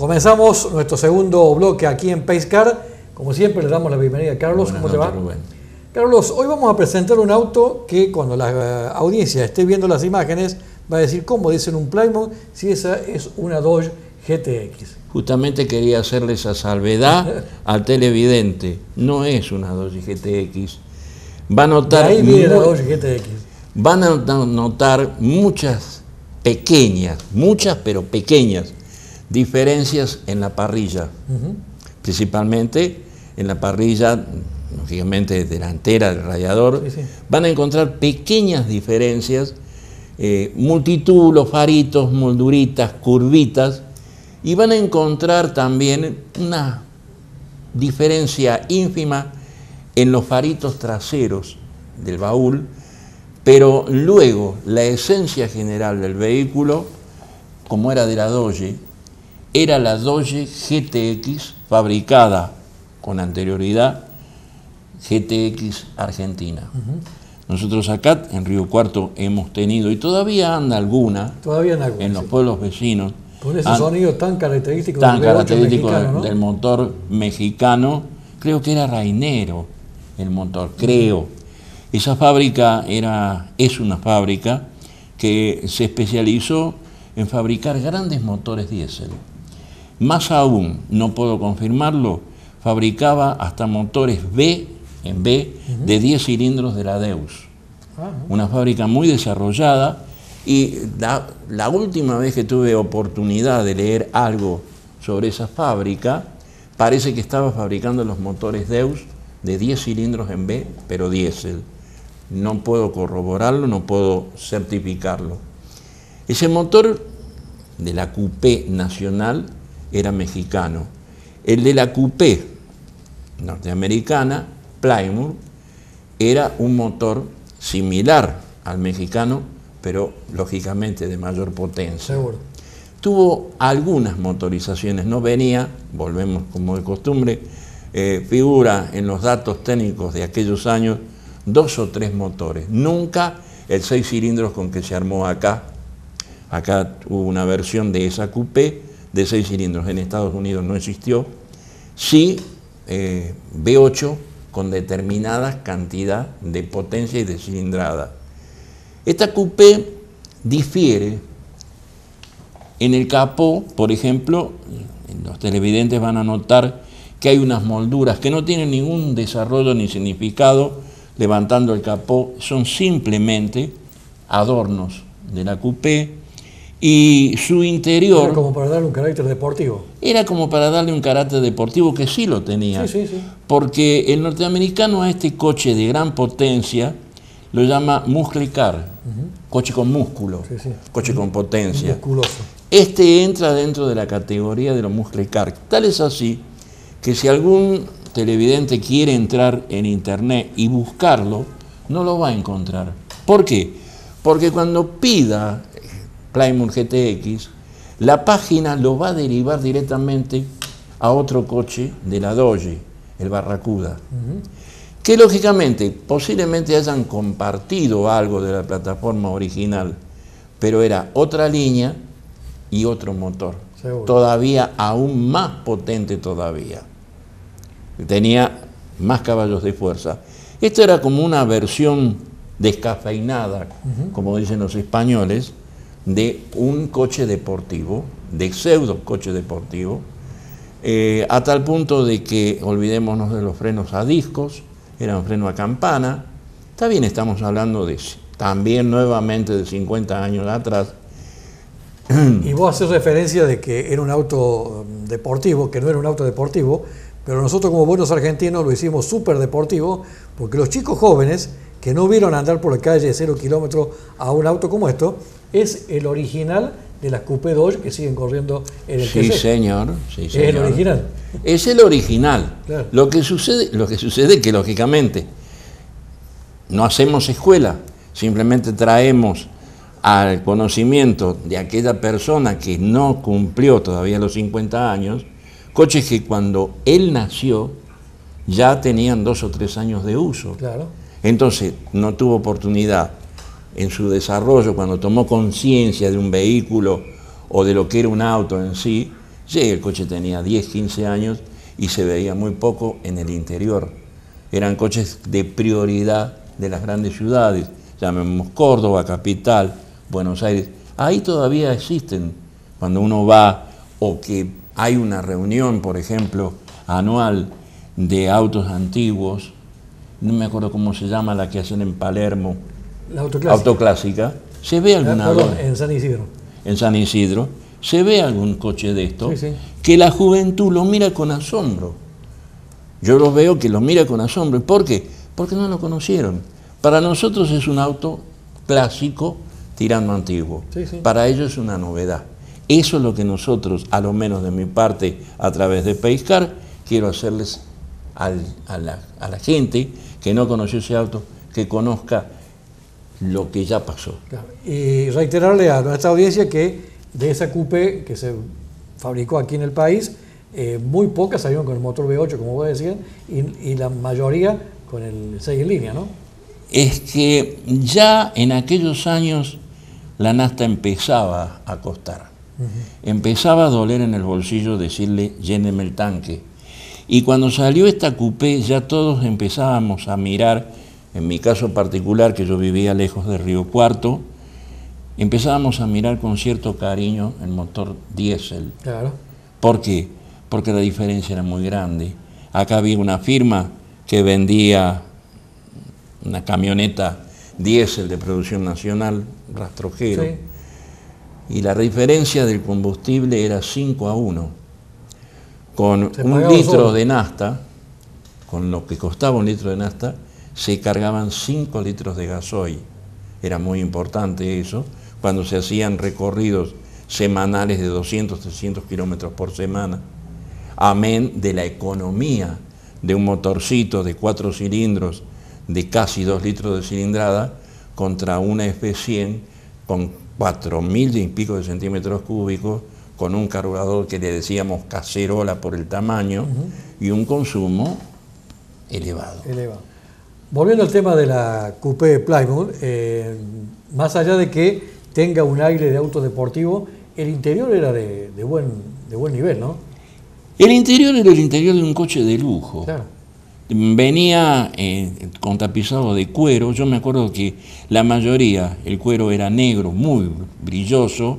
Comenzamos nuestro segundo bloque aquí en Pacecar. Como siempre, le damos la bienvenida a Carlos. Buenas ¿Cómo te va? noches, Rubén. Carlos, hoy vamos a presentar un auto que cuando la audiencia esté viendo las imágenes va a decir cómo dicen un Plymouth si esa es una Dodge GTX. Justamente quería hacerle esa salvedad al televidente. No es una Dodge GTX. Va a notar, De ahí viene la Dodge GTX. van a notar muchas pero pequeñas diferencias en la parrilla. Principalmente en la parrilla, lógicamente delantera del radiador. Sí. Van a encontrar pequeñas diferencias, multitud, los faritos, molduritas, curvitas, y van a encontrar también una diferencia ínfima en los faritos traseros del baúl, pero luego la esencia general del vehículo, como era de la Dodge, era la Dodge GTX fabricada con anterioridad, GTX Argentina. Nosotros acá en Río Cuarto hemos tenido, y todavía anda alguna, en los pueblos vecinos, con ese sonido tan característico, tan del característico mexicano, ¿no? del motor mexicano. Creo que era Rainero el motor, creo. Esa fábrica es una fábrica que se especializó en fabricar grandes motores diésel. Más aún, no puedo confirmarlo, fabricaba hasta motores B de 10 cilindros de la Deus. Una fábrica muy desarrollada, y la última vez que tuve oportunidad de leer algo sobre esa fábrica, parece que estaba fabricando los motores Deus de 10 cilindros en B, pero diésel. No puedo corroborarlo, no puedo certificarlo. Ese motor de la Coupé nacional era mexicano. El de la Coupé norteamericana, Plymouth, era un motor similar al mexicano, pero lógicamente de mayor potencia. Seguro. Tuvo algunas motorizaciones, no venía, volvemos como de costumbre, figura en los datos técnicos de aquellos años 2 o 3 motores, nunca el 6 cilindros con que se armó acá. Acá hubo una versión de esa Coupé de 6 cilindros, en Estados Unidos no existió. Sí, V8 con determinada cantidad de potencia y de cilindrada. Esta Coupé difiere en el capó, por ejemplo. Los televidentes van a notar que hay unas molduras que no tienen ningún desarrollo ni significado levantando el capó, son simplemente adornos de la Coupé, y su interior... Era como para darle un carácter deportivo. Era como para darle un carácter deportivo, que sí lo tenía. Sí. Porque el norteamericano a este coche de gran potencia lo llama muscle car, coche con músculo, coche con potencia. Musculoso. Este entra dentro de la categoría de los muscle car. Tal es así que si algún televidente quiere entrar en internet y buscarlo, no lo va a encontrar. ¿Por qué? Porque cuando pida Plymouth GTX, la página lo va a derivar directamente a otro coche de la Dodge, el Barracuda, que lógicamente posiblemente hayan compartido algo de la plataforma original, pero era otra línea y otro motor. Seguro. Todavía aún más potente todavía. Tenía más caballos de fuerza. Esto era como una versión descafeinada, como dicen los españoles, de un coche deportivo, de pseudo coche deportivo, a tal punto de que olvidémonos de los frenos a discos, eran frenos a campana. Está bien, estamos hablando de también nuevamente de 50 años atrás. Y vos haces referencia de que era un auto deportivo, que no era un auto deportivo, pero nosotros como buenos argentinos lo hicimos súper deportivo, porque los chicos jóvenes que no vieron andar por la calle de 0 kilómetros a un auto como esto, es el original de las Coupé Dodge que siguen corriendo en el Sí, TC. señor. Es el original. Es el original. Claro. Lo que sucede es que lógicamente no hacemos escuela, simplemente traemos al conocimiento de aquella persona que no cumplió todavía los 50 años, coches que cuando él nació ya tenían 2 o 3 años de uso. Claro. Entonces no tuvo oportunidad en su desarrollo, cuando tomó conciencia de un vehículo o de lo que era un auto en sí, Sí, el coche tenía 10, 15 años y se veía muy poco en el interior. Eran coches de prioridad de las grandes ciudades, llamemos Córdoba, Capital, Buenos Aires. Ahí todavía existen, cuando uno va o que hay una reunión, por ejemplo, anual de autos antiguos, no me acuerdo cómo se llama la que hacen en Palermo, La autoclásica. Autoclásica, se ve alguna... Perdón, en San Isidro. En San Isidro, se ve algún coche de esto, Sí, sí. que la juventud lo mira con asombro. Yo los veo que lo mira con asombro. ¿Por qué? Porque no lo conocieron. Para nosotros es un auto clásico tirando antiguo. Sí, sí. Para ellos es una novedad. Eso es lo que nosotros, a lo menos de mi parte, a través de Pacecar, quiero hacerles a la gente que no conoció ese auto, que conozca lo que ya pasó. Claro. Y reiterarle a nuestra audiencia que de esa coupé que se fabricó aquí en el país, muy pocas salieron con el motor V8, como vos decías, y la mayoría con el 6 en línea, ¿no? Es que ya en aquellos años la nafta empezaba a costar. Empezaba a doler en el bolsillo decirle lléneme el tanque. Y cuando salió esta coupé ya todos empezábamos a mirar, en mi caso particular, que yo vivía lejos de Río Cuarto, empezábamos a mirar con cierto cariño el motor diésel. Claro. ¿Por qué? Porque la diferencia era muy grande. Acá había una firma que vendía una camioneta diésel de producción nacional, rastrojero, Sí. y la diferencia del combustible era 5-1. Con Se un pagaba litro solo. de nafta, con lo que costaba un litro de nafta, se cargaban 5 litros de gasoil. Era muy importante eso, cuando se hacían recorridos semanales de 200, 300 kilómetros por semana. Amén de la economía de un motorcito de 4 cilindros de casi 2 litros de cilindrada contra una F100 con 4.000 y pico de centímetros cúbicos, con un carburador que le decíamos cacerola por el tamaño, y un consumo elevado. Elevado. Volviendo al tema de la coupé Plymouth, más allá de que tenga un aire de auto deportivo, el interior era de buen nivel, ¿no? El interior era el interior de un coche de lujo. Claro. Venía con tapizado de cuero. Yo me acuerdo que la mayoría, el cuero era negro, muy brilloso,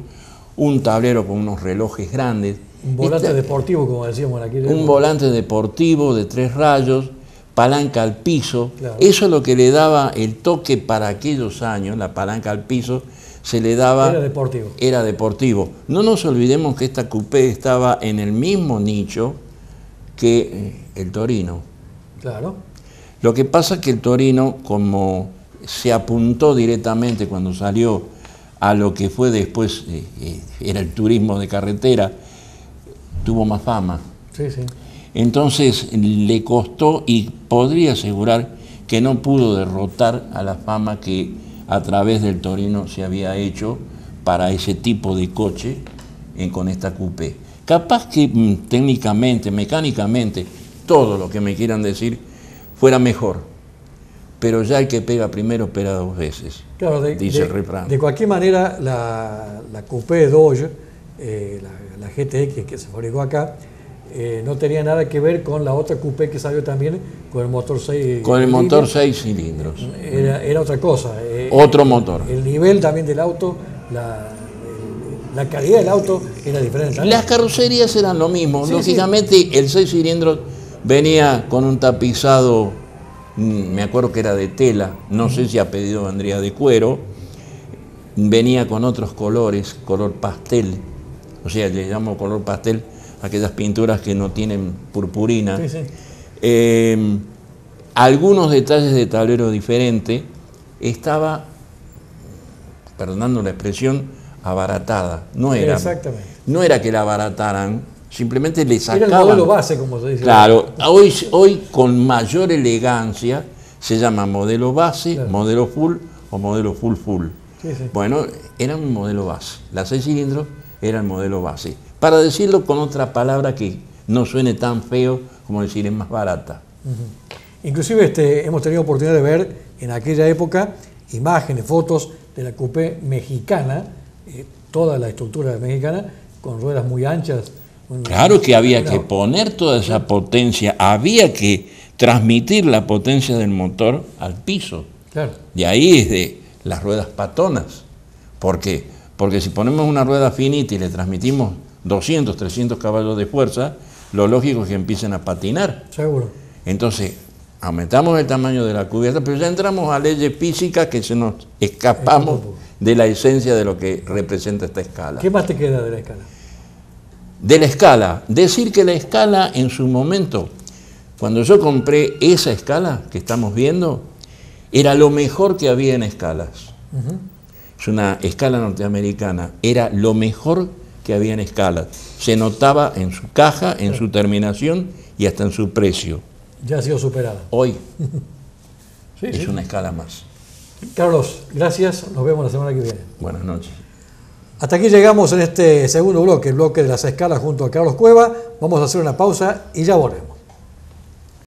un tablero con unos relojes grandes. Un volante deportivo, como decíamos aquí. Un volante deportivo de 3 rayos, palanca al piso. Claro. Eso es lo que le daba el toque para aquellos años, la palanca al piso, se le daba... Era deportivo. Era deportivo. No nos olvidemos que esta coupé estaba en el mismo nicho que el Torino. Claro. Lo que pasa es que el Torino, como se apuntó directamente cuando salió a lo que fue después, era el turismo de carretera, tuvo más fama. Sí, sí. Entonces le costó, y podría asegurar que no pudo derrotar a la fama que a través del Torino se había hecho para ese tipo de coche con esta coupé. Capaz que técnicamente, mecánicamente, todo lo que me quieran decir fuera mejor, pero ya el que pega primero pega 2 veces, Claro, dice el refrán. De cualquier manera, la coupé Dodge, la GTX que se fabricó acá, no tenía nada que ver con la otra coupé que salió también con el motor 6. Con el motor 6 cilindros. Era otra cosa. Otro motor. El nivel también del auto, la calidad del auto era diferente también. Las carrocerías eran lo mismo. Sí, Lógicamente, el 6 cilindros venía con un tapizado, me acuerdo que era de tela, no sé si a pedido vendría de cuero, venía con otros colores, color pastel, o sea, le llamo color pastel a aquellas pinturas que no tienen purpurina. Sí, sí. Algunos detalles de tablero diferente, estaba, perdonando la expresión, abaratada. No era, Exactamente. no era que la abarataran, simplemente le sacaban. Era el modelo base, como se dice. Claro, hoy con mayor elegancia se llama modelo base, Claro. modelo full o modelo full. Sí, sí. Bueno, era un modelo base. La 6 cilindros era el modelo base. Para decirlo con otra palabra que no suene tan feo como decir es más barata. Inclusive hemos tenido oportunidad de ver en aquella época imágenes, fotos de la coupé mexicana, toda la estructura mexicana, con ruedas muy anchas, Claro que había que poner toda esa potencia, había que transmitir la potencia del motor al piso. Claro. De ahí es de las ruedas patonas. ¿Por qué? Porque si ponemos una rueda finita y le transmitimos 200, 300 caballos de fuerza, lo lógico es que empiecen a patinar. Seguro. Entonces, aumentamos el tamaño de la cubierta, pero ya entramos a leyes físicas que se nos escapamos de la esencia de lo que representa esta escala. ¿Qué más te queda de la escala? De la escala, decir que la escala en su momento, cuando yo compré esa escala que estamos viendo, era lo mejor que había en escalas. Es una escala norteamericana, era lo mejor que había en escalas. Se notaba en su caja, en su terminación y hasta en su precio. Ya ha sido superada. Hoy Sí, es una escala más. Carlos, gracias. Nos vemos la semana que viene. Buenas noches. Hasta aquí llegamos en este segundo bloque, el bloque de las escalas junto a Carlos Cueva. Vamos a hacer una pausa y ya volvemos.